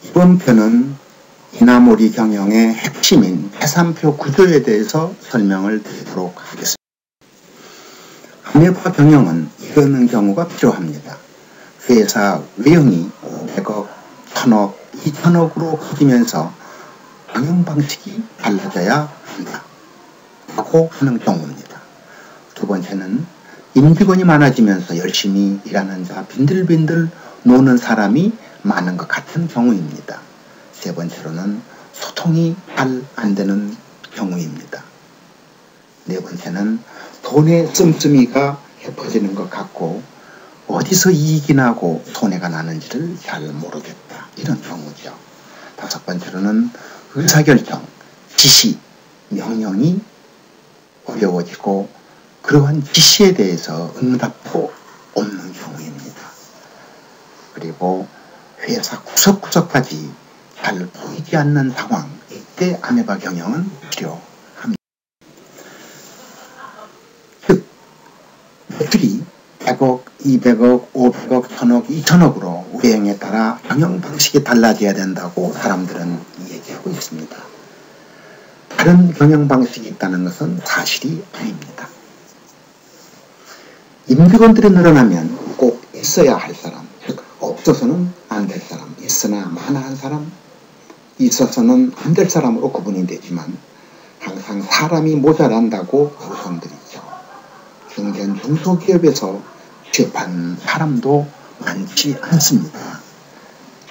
이번 편은 이나모리 경영의 핵심인 계산표 구조에 대해서 설명을 드리도록 하겠습니다. 아메바 경영은 이러는 경우가 필요합니다. 회사 외형이 500억, 1000억, 2000억으로 커지면서 경영 방식이 달라져야 한다 라고 하는 경우입니다. 두 번째는 임직원이 많아지면서 열심히 일하는 자, 빈들빈들 노는 사람이 많은 것 같은 경우입니다. 세 번째로는 소통이 잘 안 되는 경우입니다. 네 번째는 돈의 씀씀이가 헤퍼지는 것 같고 어디서 이익이 나고 손해가 나는지를 잘 모르겠다, 이런 경우죠. 다섯 번째로는 의사결정, 지시, 명령이 어려워지고 그러한 지시에 대해서 응답도 없는 경우입니다. 그리고 회사 구석구석까지 잘 보이지 않는 상황, 이때 아메바 경영은 필요합니다. 즉, 매출이 100억, 200억, 500억, 1000억, 2000억으로 외형에 따라 경영 방식이 달라져야 된다고 사람들은 얘기하고 있습니다. 다른 경영 방식이 있다는 것은 사실이 아닙니다. 임직원들이 늘어나면 꼭 있어야 할 사람, 즉 없어서는 안 될 사람, 있으나 마나한 사람, 있어서는 안 될 사람으로 구분이 되지만 항상 사람이 모자란다고 구성들이죠. 중견 중소기업에서 취업한 사람도 많지 않습니다.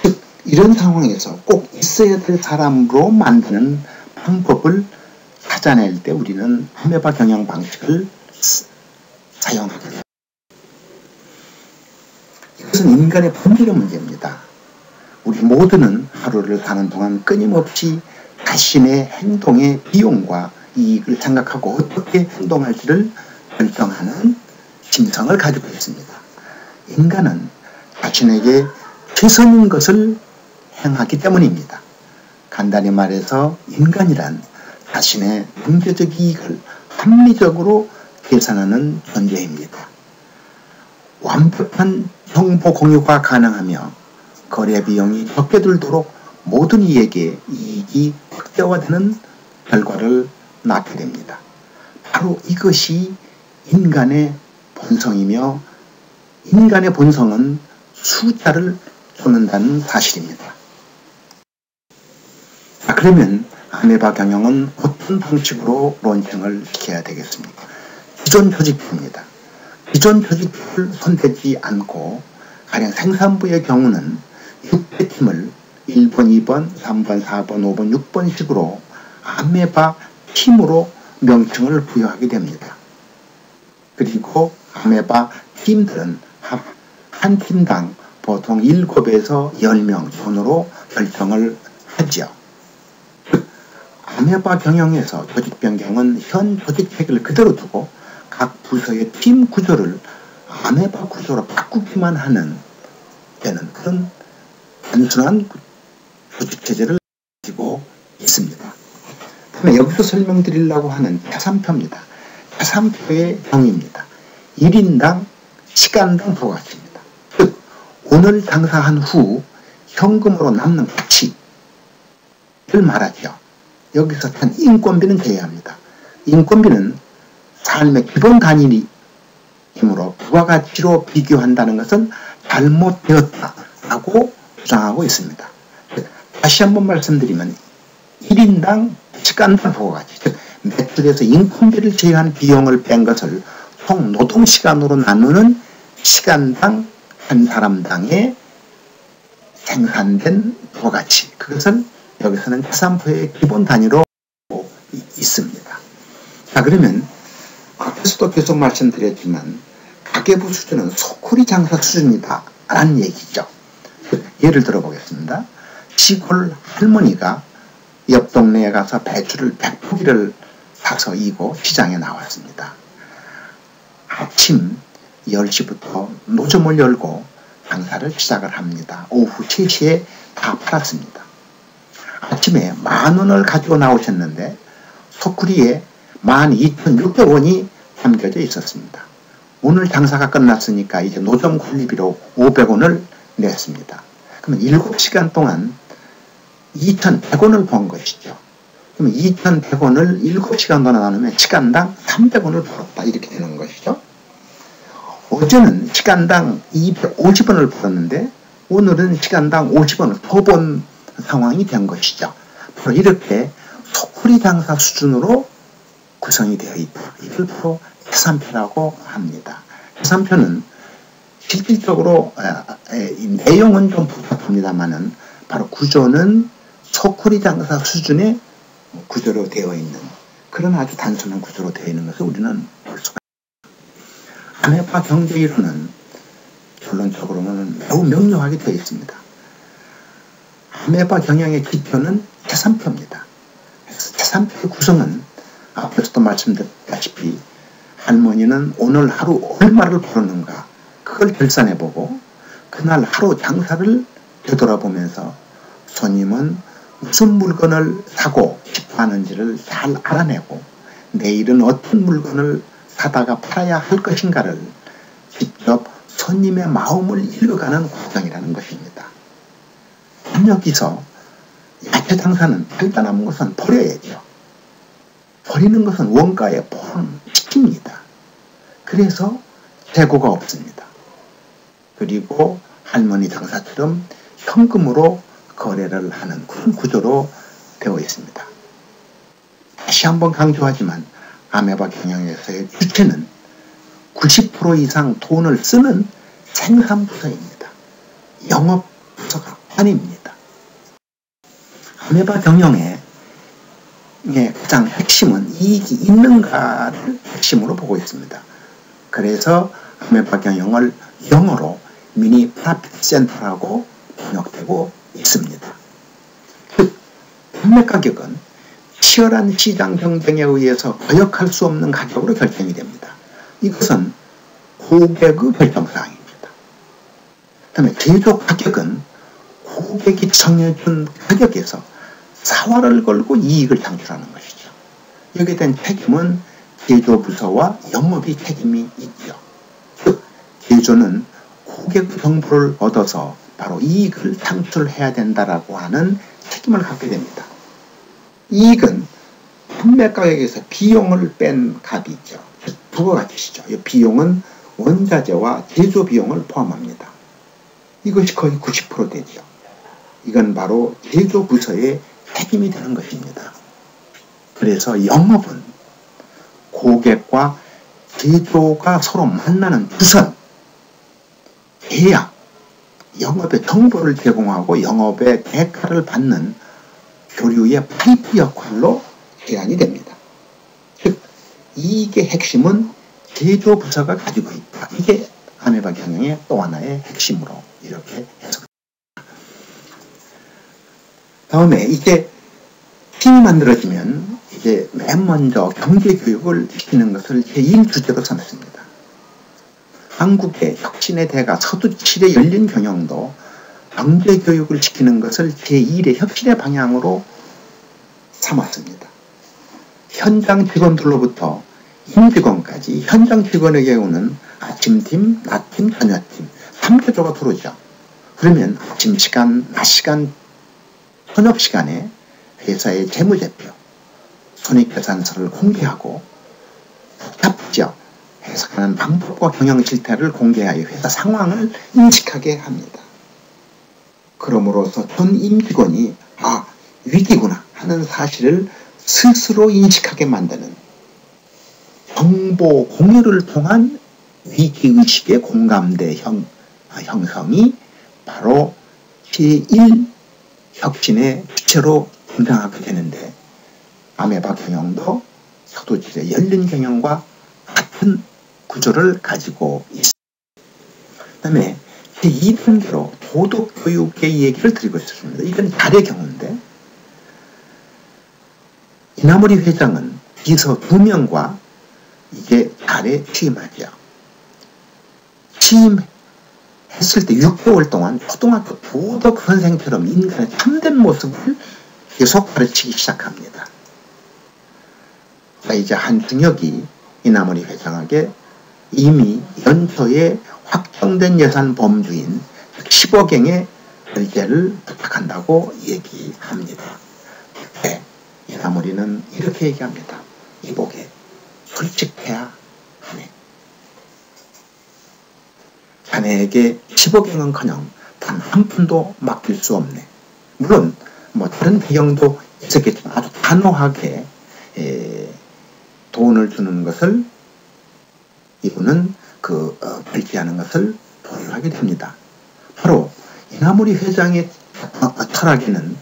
즉 이런 상황에서 꼭 있어야 될 사람으로 만드는 방법을 찾아낼 때 우리는 아메바 경영 방식을 사용하게 됩니다. 이것은 인간의 본질의 문제입니다. 우리 모두는 하루를 사는 동안 끊임없이 자신의 행동의 비용과 이익을 생각하고 어떻게 행동할지를 결정하는 심성을 가지고 있습니다. 인간은 자신에게 최선인 것을 행하기 때문입니다. 간단히 말해서 인간이란 자신의 경제적 이익을 합리적으로 계산하는 존재입니다. 완벽한 정보 공유가 가능하며 거래 비용이 적게 들도록 모든 이에게 이익이 극대화되는 결과를 낳게 됩니다. 바로 이것이 인간의 본성이며 인간의 본성은 숫자를 쫓는다는 사실입니다. 자, 그러면 아메바 경영은 어떤 방식으로 론칭을 시켜야 되겠습니까? 기존 조직표입니다. 기존 조직표를 손대지 않고 가령 생산부의 경우는 6개 팀을 1번, 2번, 3번, 4번, 5번, 6번 식으로 아메바 팀으로 명칭을 부여하게 됩니다. 그리고 아메바 팀들은 한 팀당 보통 7에서 10명 손으로 결정을 하죠. 아메바 경영에서 조직 변경은 현 조직 체계를 그대로 두고 각 부서의 팀 구조를 아메바 구조로 바꾸기만 하는 되는 그런 단순한 조직 체제를 가지고 있습니다. 그러면 여기서 설명드리려고 하는 계산표입니다. 계산표의 정의입니다. 1인당 시간당 부가가치입니다. 즉 오늘 장사한 후 현금으로 남는 가치를 말하죠. 여기서 단 인건비는 제외합니다. 인건비는 삶의 기본 단위이므로 부가가치로 비교한다는 것은 잘못되었다라고 주장하고 있습니다. 다시 한번 말씀드리면 1인당 시간당 부가가치, 즉 매출에서 인건비를 제외한 비용을 뺀 것을 총 노동시간으로 나누는 시간당 한 사람당의 생산된 부가가치, 그것을 여기서는 계산표의 기본 단위로 있습니다. 자, 그러면 앞에서도 계속 말씀드렸지만 가계부 수준은 소쿠리 장사 수준이다 라는 얘기죠. 예를 들어 보겠습니다. 시골 할머니가 옆 동네에 가서 배추를 100포기를 사서 이고 시장에 나왔습니다. 아침 10시부터 노점을 열고 장사를 시작을 합니다. 오후 3시에 다 팔았습니다. 아침에 10,000원을 가지고 나오셨는데 소쿠리에 12,600원이 담겨져 있었습니다. 오늘 장사가 끝났으니까 이제 노점 관리비로 500원을 냈습니다. 그러면 7시간 동안 2,100원을 번 것이죠. 그럼 2,100원을 7시간으로 나누면 시간당 300원을 벌었다. 이렇게 되는 것이죠. 어제는 시간당 250원을 벌었는데 오늘은 시간당 50원을 더 번 상황이 된 것이죠. 바로 이렇게 소쿠리 장사 수준으로 구성이 되어 있다. 이걸 바로 계산표라고 합니다. 계산표는 실질적으로 내용은 좀 복잡합니다만은 바로 구조는 소쿠리 장사 수준의 구조로 되어 있는 그런 아주 단순한 구조로 되어 있는 것을 우리는 볼 수가 있습니다. 아메바 경제 이론은 결론적으로는 매우 명료하게 되어 있습니다. 아메바 경영의 기초는 계산표입니다. 그래서 계산표의 구성은 앞에서도 말씀드렸다시피 할머니는 오늘 하루 얼마를 벌었는가 그걸 결산해보고 그날 하루 장사를 되돌아보면서 손님은 무슨 물건을 사고 싶어하는지를 잘 알아내고 내일은 어떤 물건을 사다가 팔아야 할 것인가를 직접 손님의 마음을 읽어가는 과정이라는 것입니다. 여기서 야채 장사는 팔다 남은 것은 버려야죠. 버리는 것은 원가에 포함시킵니다. 그래서 재고가 없습니다. 그리고 할머니 장사처럼 현금으로 거래를 하는 그런 구조로 되어 있습니다. 다시 한번 강조하지만 아메바 경영에서의 주체는 90% 이상 돈을 쓰는 생산부서입니다. 영업부서가 아닙니다. 아메바 경영의 가장 핵심은 이익이 있는가를 핵심으로 보고 있습니다. 그래서 아메바 경영을 영어로 미니 프라핏 센터라고 번역되고 있습니다. 즉, 판매 가격은 치열한 시장 경쟁에 의해서 거역할 수 없는 가격으로 결정이 됩니다. 이것은 고객의 결정사항입니다. 그다음에 제조 가격은 고객이 정해준 가격에서 사활을 걸고 이익을 창출하는 것이죠. 여기에 대한 책임은 제조부서와 영업이 책임이 있죠. 즉, 제조는 고객의 정보를 얻어서 바로 이익을 창출해야 된다라고 하는 책임을 갖게 됩니다. 이익은 판매 가격에서 비용을 뺀 값이죠. 부가가치시죠. 이 비용은 원자재와 제조 비용을 포함합니다. 이것이 거의 90% 되죠. 이건 바로 제조부서의 책임이 되는 것입니다. 그래서 영업은 고객과 제조가 서로 만나는 주선, 계약, 영업의 정보를 제공하고 영업의 대가를 받는 교류의 파이프 역할로 제한이 됩니다. 즉, 이익의 핵심은 제조부서가 가지고 있다. 이게 아메바 경영의 또 하나의 핵심으로 이렇게 해석됩니다. 다음에 이제 팀이 만들어지면 이제 맨 먼저 경제교육을 시키는 것을 제1주제로 삼습니다. 한국의 혁신의 대가 서두 7의 열린 경영도 경제교육을 시키는 것을 제1의 혁신의 방향으로 삼았습니다. 현장 직원들로부터 임직원까지 현장 직원의 경우는 아침팀, 낮팀, 저녁팀 3개조가 들어오죠. 그러면 아침 시간, 낮 시간, 저녁 시간에 회사의 재무제표, 손익계산서를 공개하고 복잡하죠. 해석하는 방법과 경영 실태를 공개하여 회사 상황을 인식하게 합니다. 그럼으로써 전 임직원이 위기구나 하는 사실을 스스로 인식하게 만드는 정보 공유를 통한 위기의식의 공감대 형성이 바로 제1 혁신의 주체로 등장하게 되는데 아메바 경영도 서두질의 열린 경영과 같은 구조를 가지고 있습니다. 그 다음에 제2단계로 도덕교육의 얘기를 드리고 있습니다. 이건 달의 경우인데 이나모리 회장은 비서 2명과 이게 달에 취임하죠. 취임했을 때 6개월 동안 초등학교 도덕 선생처럼 인간의 참된 모습을 계속 가르치기 시작합니다. 자, 이제 한중혁이 이나모리 회장에게 이미 연초에 확정된 예산 범주인 10억엔의 결제를 부탁한다고 얘기합니다. 그때 이나무리는 이렇게 얘기합니다. 이보게 솔직해야 하네. 자네에게 10억엔은커녕 단 한 푼도 맡길 수 없네. 물론 뭐 다른 배경도 있었겠지만 아주 단호하게 돈을 주는 것을 이분은 결제하는 것을 보류하게 됩니다. 바로 이나무리 회장의 철학에는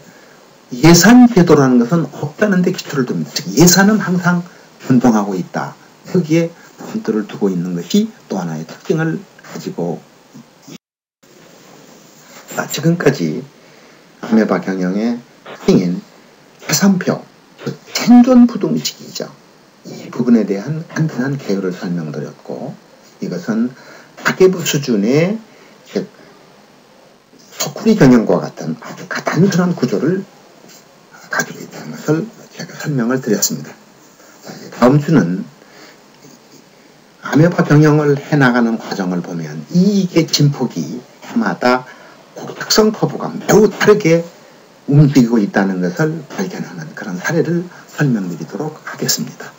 예산 제도라는 것은 없다는 데 기초를 둡니다. 즉 예산은 항상 변동하고 있다. 여기에 본ጥ를 두고 있는 것이 또 하나의 특징을 가지고 있습니다. 지금까지 아메바 경영의 특징인 계산표, 즉 생존 부등식이죠. 이 부분에 대한 간단한 개요를 설명드렸고, 이것은 가계부 수준의 소쿠리 경영과 같은 아주 단순한 구조를 가지고 있다는 것을 제가 설명을 드렸습니다. 다음 주는 아메바 경영을 해나가는 과정을 보면 이익의 진폭이 해마다 특성 커브가 매우 다르게 움직이고 있다는 것을 발견하는 그런 사례를 설명드리도록 하겠습니다.